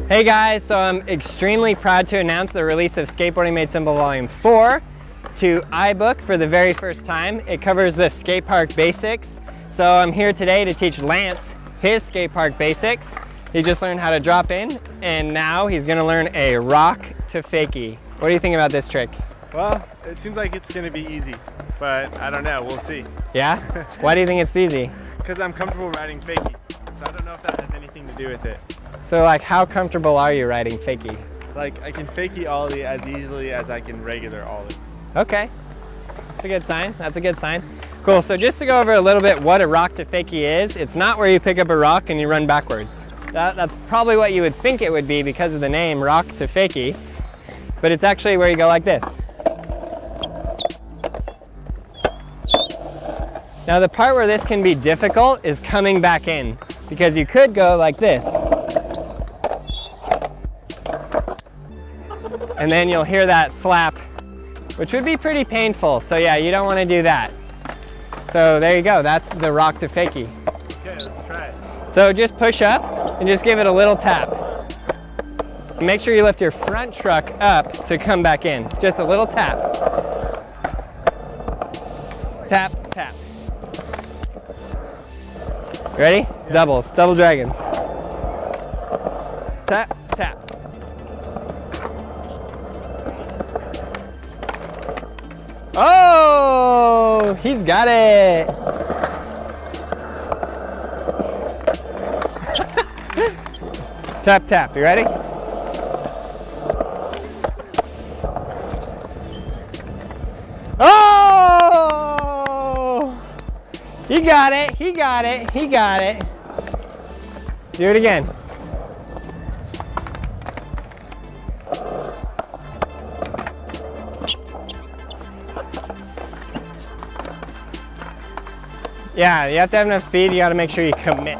Hey guys, so I'm extremely proud to announce the release of Skateboarding Made Simple Volume 4 to iBook for the very first time. It covers the skate park basics. So I'm here today to teach Lance his skate park basics. He just learned how to drop in, and now he's gonna learn a rock to fakie. What do you think about this trick? Well, it seems like it's gonna be easy, but I don't know, we'll see. Yeah? Why do you think it's easy? Because I'm comfortable riding fakie, so I don't know if that has anything to do with it. So like, how comfortable are you riding fakie? Like, I can fakie ollie as easily as I can regular ollie. Okay, that's a good sign, that's a good sign. Cool, so just to go over a little bit what a rock to fakie is, it's not where you pick up a rock and you run backwards. That's probably what you would think it would be because of the name, rock to fakie, but it's actually where you go like this. Now the part where this can be difficult is coming back in, because you could go like this. And then you'll hear that slap, which would be pretty painful. So yeah, you don't want to do that. So there you go, that's the rock to fakie. Okay, let's try it. So just push up and just give it a little tap. Make sure you lift your front truck up to come back in. Just a little tap. Tap, tap. Ready? Yeah. Doubles, double dragons. Tap, tap. Oh, he's got it. Tap, tap, you ready? Oh, he got it, he got it, he got it. Do it again. Yeah, you have to have enough speed. You got to make sure you commit.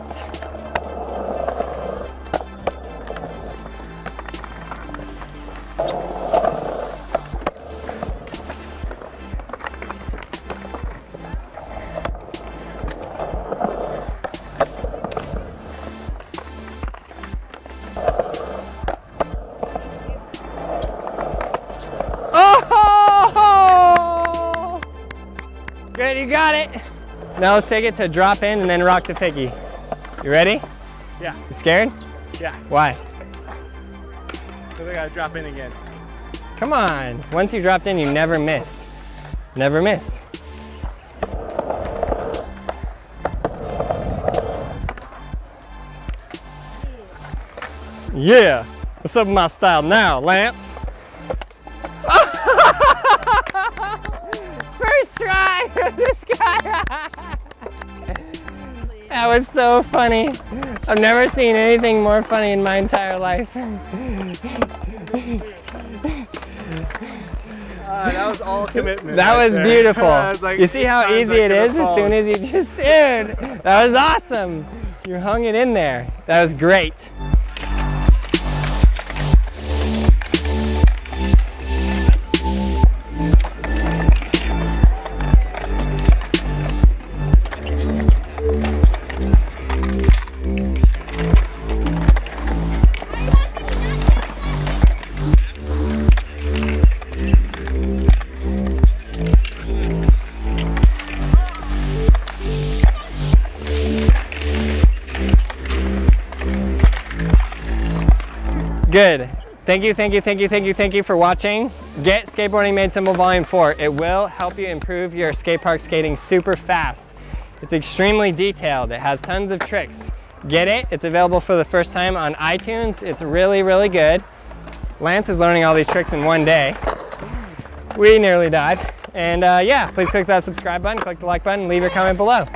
Oh! Good, you got it. Now let's take it to drop in and then rock to fakie. You ready? Yeah. You scared? Yeah. Why? Because I gotta drop in again. Come on. Once you dropped in, you never missed. Never miss. Yeah. What's up with my style now, Lance? First try for this guy. That was so funny. I've never seen anything more funny in my entire life. That was all commitment. That was beautiful. Was like, you see how easy it is as soon as you just, dude, that was awesome. You hung it in there. That was great. Good. Thank you, thank you, thank you, thank you, thank you for watching. Get Skateboarding Made Simple Volume 4. It will help you improve your skate park skating super fast. It's extremely detailed. It has tons of tricks. Get it. It's available for the first time on iTunes. It's really, really good. Lance is learning all these tricks in one day. We nearly died. And yeah, please click that subscribe button, click the like button, leave your comment below.